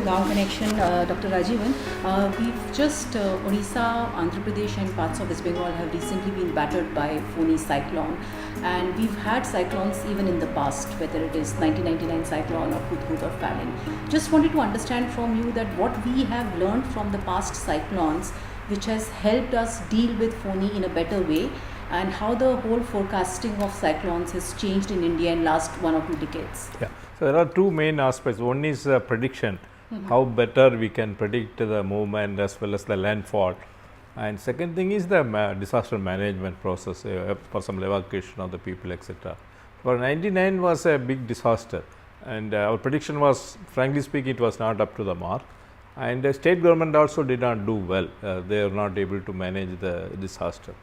Gaon Connection, Dr. Rajivan. We've just, Odisha, Andhra Pradesh and parts of West Bengal have recently been battered by Phony cyclone. And we've had cyclones even in the past, whether it is 1999 cyclone or Hudhud or Falin. Just wanted to understand from you that what we have learned from the past cyclones, which has helped us deal with Phony in a better way, and how the whole forecasting of cyclones has changed in India in last 1 or 2 decades. Yeah. So, there are two main aspects. One is prediction, how better we can predict the movement as well as the landfall. And second thing is the disaster management process for some evacuation of the people, etc. For 99 was a big disaster, and our prediction was, frankly speaking, it was not up to the mark. And the state government also did not do well. They are not able to manage the disaster.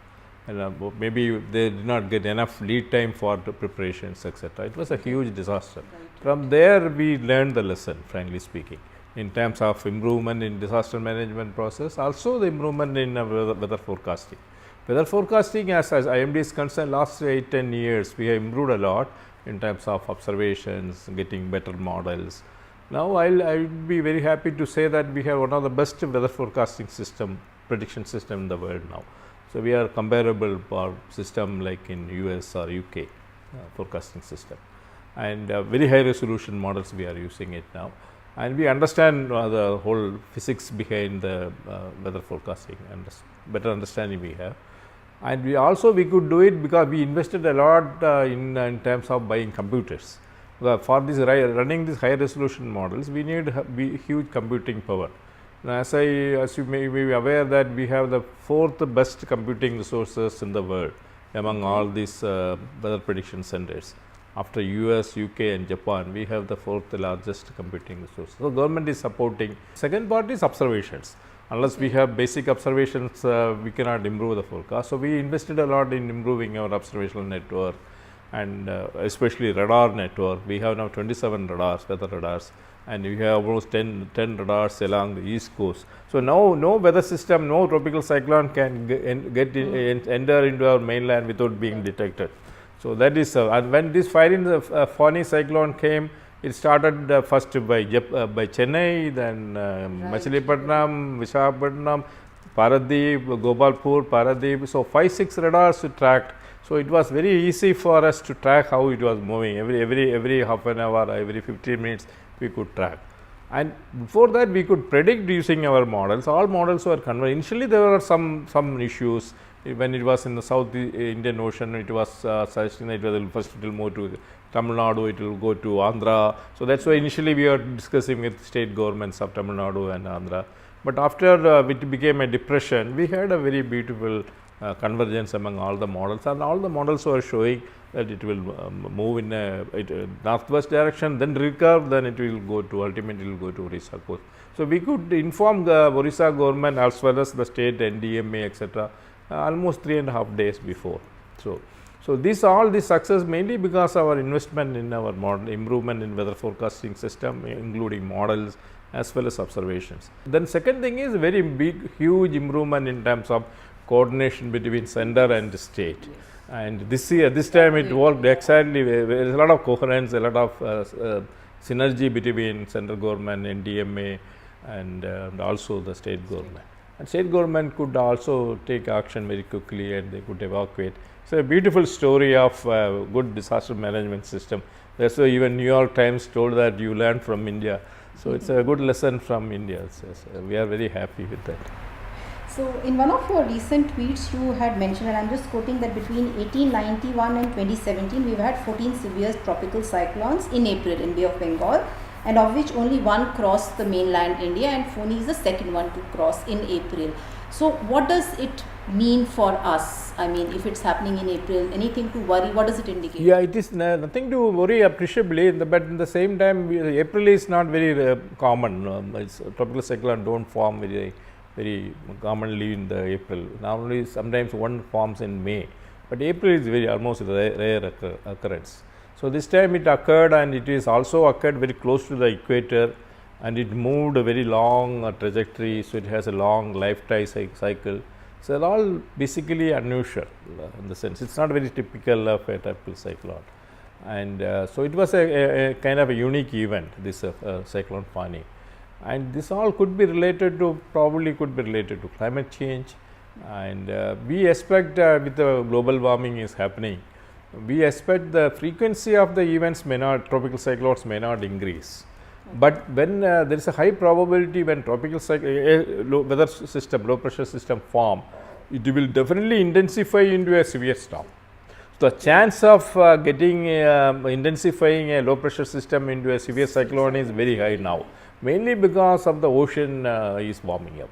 And maybe they did not get enough lead time for the preparations, etc. It was a huge disaster. From there, we learned the lesson, frankly speaking, in terms of improvement in disaster management process, also the improvement in weather forecasting. Weather forecasting, as IMD is concerned, last 8-10 years, we have improved a lot in terms of observations, getting better models. Now, I will be very happy to say that we have one of the best weather forecasting prediction system in the world now. So, we are comparable for system like in US or UK forecasting system, and very high resolution models we are using it now, and we understand the whole physics behind the weather forecasting, and better understanding we have. And we could do it because we invested a lot in terms of buying computers. For this running these high resolution models, we need huge computing power. Now, as you may be aware that we have the 4th best computing resources in the world among all these weather prediction centers. After US, UK and Japan, we have the 4th largest computing resource. So, government is supporting. Second part is observations. Unless we have basic observations, we cannot improve the forecast. So, we invested a lot in improving our observational network, and especially radar network. We have now 27 radars, weather radars, and we have almost 10 radars along the east coast. So, now no weather system, no tropical cyclone can enter into our mainland without being detected. So, that is and when this Phony cyclone came, it started first by Chennai, then Machilipatnam, Visakhapatnam, Paradeep, Gopalpur, Paradeep. So, 5-6 radars tracked. So, it was very easy for us to track how it was moving. Every half an hour, every 15 minutes we could track. And before that, we could predict using our models. All models were converged. Initially, there were some issues. When it was in the South Indian Ocean, it was suggesting that first it will move to Tamil Nadu, it will go to Andhra. So, that is why initially we were discussing with state governments of Tamil Nadu and Andhra. But after it became a depression, we had a very beautiful convergence among all the models, and all the models were showing that it will move in a northwest direction, then recurve, then it will go to ultimately it will go to Orissa coast. So, we could inform the Orissa government as well as the state NDMA, etc. Almost 3.5 days before. So all this success mainly because our investment in our model, improvement in weather forecasting system, including models as well as observations. Then second thing is very big, huge improvement in terms of coordination between center and state. Yes. And this time it worked exactly. There is a lot of coherence, a lot of synergy between central government, NDMA, and also the state government. And state government could also take action very quickly, and they could evacuate. So, a beautiful story of good disaster management system. That's why even New York Times told that you learn from India. So, it's a good lesson from India. So, we are very happy with that. So, in one of your recent tweets, you had mentioned, and I am just quoting, that between 1891 and 2017, we have had 14 severe tropical cyclones in April in Bay of Bengal, and of which only one crossed the mainland India, and Phony is the second one to cross in April. So, what does it mean for us? I mean, if it's happening in April, anything to worry? What does it indicate? Yeah, it is nothing to worry appreciably, but at the same time, April is not very common. Tropical cyclone don't form very commonly in the April. Normally, sometimes one forms in May, but April is almost rare occurrence. So, this time it occurred, and it is also occurred very close to the equator, and it moved a very long trajectory. So, it has a long lifetime cycle. So, they are all basically unusual in the sense it is not very typical of a tropical cyclone. And so, it was a kind of a unique event, this cyclone Phony. and this all could be related to, probably could be related to climate change. And we expect with the global warming is happening, we expect the frequency of the events may not, tropical cyclones may not increase. But when there is a high probability when tropical low weather system, low pressure system form, it will definitely intensify into a severe storm. The chance of intensifying a low pressure system into a severe cyclone is very high now, mainly because of the ocean is warming up.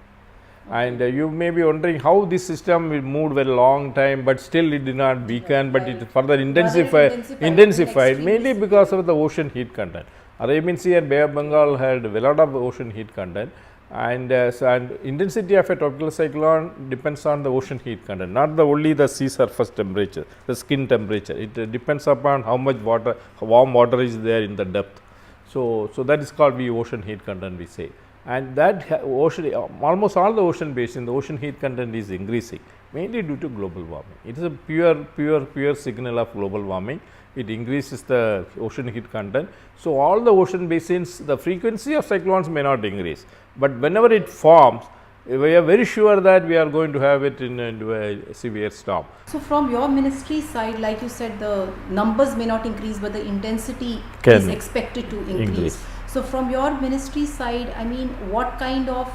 And you may be wondering how this system will move very long time, but still it did not weaken, but it further intensified mainly because of the ocean heat content. Arabian Sea and Bay of Bengal had a lot of ocean heat content, and intensity of a tropical cyclone depends on the ocean heat content, not only the sea surface temperature, the skin temperature. It depends upon how much water, warm water is there in the depth. So that is called the ocean heat content, we say. And that ocean, almost all the ocean basin, the ocean heat content is increasing, mainly due to global warming. It is a pure signal of global warming. It increases the ocean heat content. So all the ocean basins, the frequency of cyclones may not increase, but whenever it forms, we are very sure that we are going to have it into a severe storm. So from your ministry side, like you said, the numbers may not increase, but the intensity Can is expected to increase. So from your ministry side, I mean, what kind of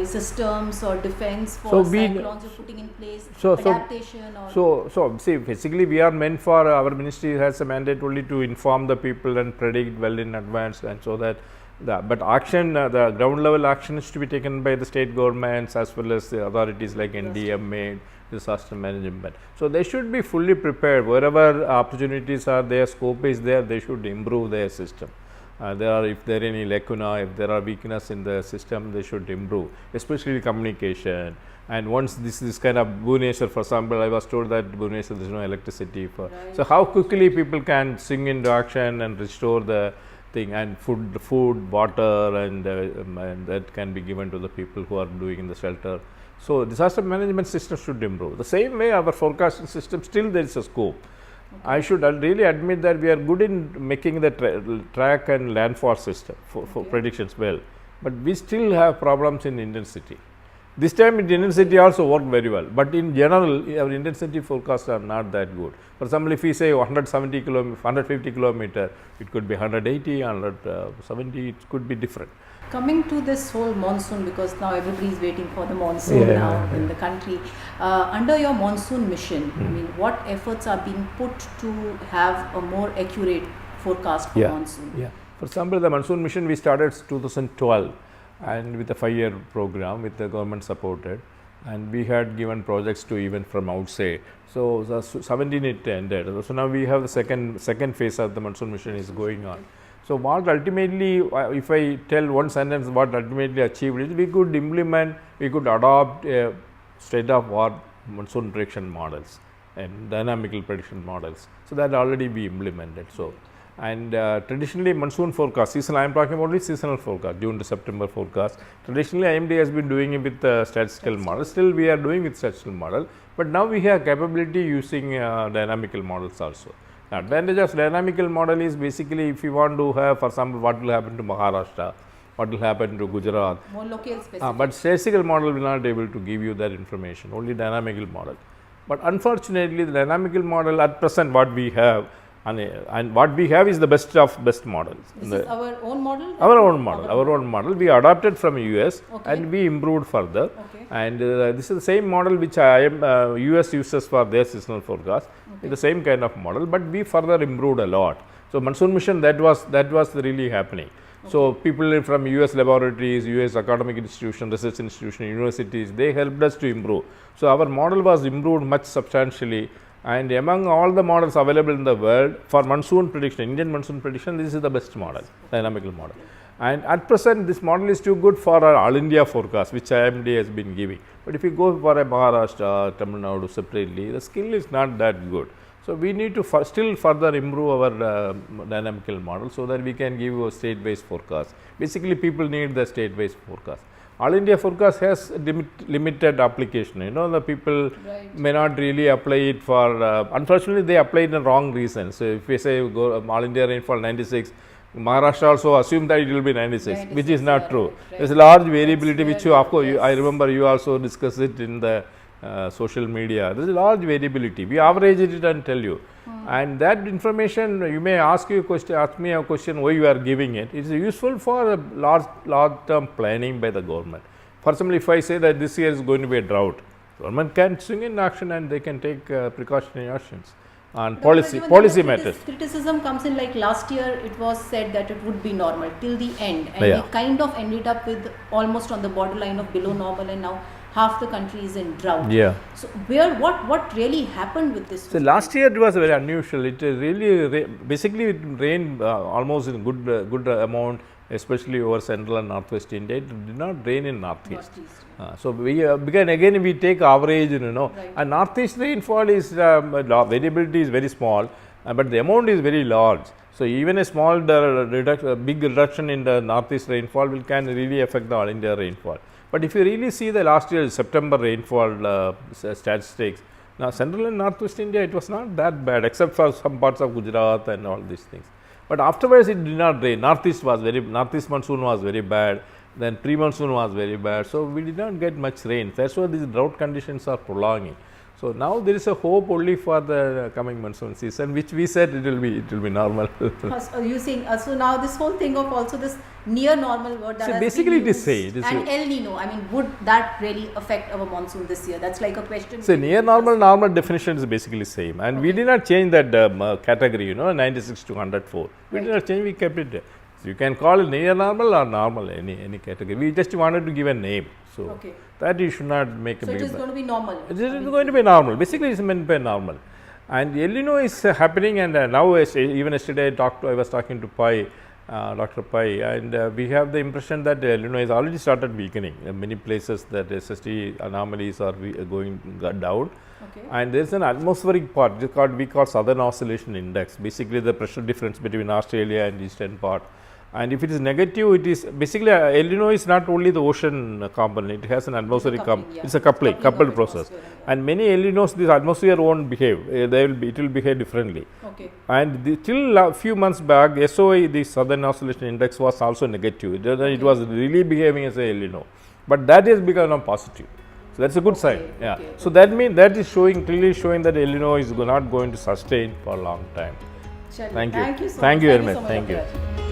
systems or defense for cyclones you're putting in place, adaptation or? So see, basically we are meant for, our ministry has a mandate only to inform the people and predict well in advance, and so that but action, the ground level action is to be taken by the state governments as well as the authorities like NDMA, disaster management. So they should be fully prepared. Wherever opportunities are there, scope is there, they should improve their system. If there are any lacuna, if there are weakness in the system, they should improve, especially communication. And once this kind of Bhubaneswar, for example, I was told that Bhubaneswar there is no electricity for. Right. So how quickly people can swing into action and restore the thing, and food, water, and that can be given to the people who are doing in the shelter. So disaster management system should improve. The same way our forecasting system, still there is a scope. I should really admit that we are good in making the track and landfall system for predictions well, but we still have problems in intensity. This time intensity also worked very well, but in general our intensity forecasts are not that good. For example, if we say 170 kilometer, 150 kilometer, it could be 180, 170, it could be different. Coming to this whole monsoon, because now everybody is waiting for the monsoon in the country. Under your monsoon mission, I mean, what efforts are being put to have a more accurate forecast for monsoon? Yeah. For example, the monsoon mission we started 2012, and with a 5-year program with the government supported, and we had given projects to even from outside. So the 17 it ended. So now we have the second phase of the monsoon mission is going on. So what ultimately, if I tell one sentence, what ultimately achieved is we could adopt state-of-the-art monsoon prediction models and dynamical prediction models. So that already we implemented. So, and traditionally monsoon forecast, seasonal, I am talking about only seasonal forecast, June to September forecast. Traditionally IMD has been doing it with statistical model. Still we are doing with statistical model, but now we have capability using dynamical models also. The advantage of dynamical model is basically if you want to have, for example, what will happen to Maharashtra, what will happen to Gujarat. More local specific. But statistical model will not be able to give you that information, only dynamical model. But unfortunately, the dynamical model at present what we have, and what we have is the best of best models. This is our own model? Our own model. We adopted from US and we improved further. Okay. And this is the same model which US uses for their seasonal forecast. It's the same kind of model, but we further improved a lot. So monsoon mission, that was really happening. Okay. So people from US laboratories, US academic institutions, research institutions, universities, they helped us to improve. So our model was improved much substantially. And among all the models available in the world for monsoon prediction, Indian monsoon prediction, this is the best model, dynamical model. And at present, this model is too good for our all India forecast, which IMD has been giving. But if you go for a Maharashtra, Tamil Nadu separately, the skill is not that good. So we need to still further improve our dynamical model so that we can give you a state-based forecast. Basically, people need the state-based forecast. All India forecast has limited application. You know, the people may not really apply it for, unfortunately, they apply it in the wrong reasons. So if we say go All India rainfall 96, Maharashtra also assumed that it will be 96, which is 96, not yeah, true. right. There's a large variability, That's which you, where, of course, I yes. remember you also discussed it in the social media. There's a large variability. We average it and tell you. And that information, you may ask me a question why you are giving it. It is useful for a large term planning by the government. For example, if I say that this year is going to be a drought, government can swing in action and they can take precautionary actions on But policy even then the matters. Criticism comes in, like last year it was said that it would be normal till the end, and Yeah. we kind of ended up with almost on the borderline of below normal, and now half the country is in drought. Yeah. So what really happened with this? So last year it was very unusual. It really basically it rained almost in good amount, especially over central and northwest India. It did not rain in northeast. Northeast. So we again we take average, Right. and northeast rainfall is variability is very small, but the amount is very large. So even a small big reduction in the northeast rainfall can really affect the all India rainfall. But if you really see the last year's September rainfall statistics, now central and northwest India, it was not that bad, except for some parts of Gujarat and all these things. But afterwards it did not rain. Northeast monsoon was very bad. Then pre-monsoon was very bad. So we did not get much rain. That's why these drought conditions are prolonging. So now there is a hope only for the coming monsoon season, which we said it will be normal. So you saying so now this whole thing of also this near normal word that So has basically been it is used, say, it is and say- El Nino. I mean, would that really affect our monsoon this year? That's like a question. So near normal definition is basically same, and we did not change that category, 96 to 104. We did not change, we kept it there. So you can call it near normal or normal, any category. We just wanted to give a name. So Okay. that you should not make a So it big is going to be normal. It is going to be normal. Basically, it's meant by normal. And El Nino is happening, and now even yesterday I was talking to Pai, Dr. Pai, and we have the impression that El Nino has already started weakening. In many places that SST anomalies are going down. Okay. And there is an atmospheric part we call Southern Oscillation Index, basically the pressure difference between Australia and eastern part. And if it is negative, it is basically El Nino is not only the ocean component, it has an atmospheric coupling, yeah. it's a coupled of process. atmosphere, And many El Ninos, this atmosphere won't behave, it will behave differently. Okay. And till a few months back, SOI, the Southern Oscillation Index, was also negative. It was really behaving as a El Nino, but that has become now positive. So that's a good sign. Yeah. okay, So that means that is clearly showing that El Nino is not going to sustain for a long time. Chalo. Thank you. Thank you so Thank much. you very much. so Thank you. Dr. Rajiv.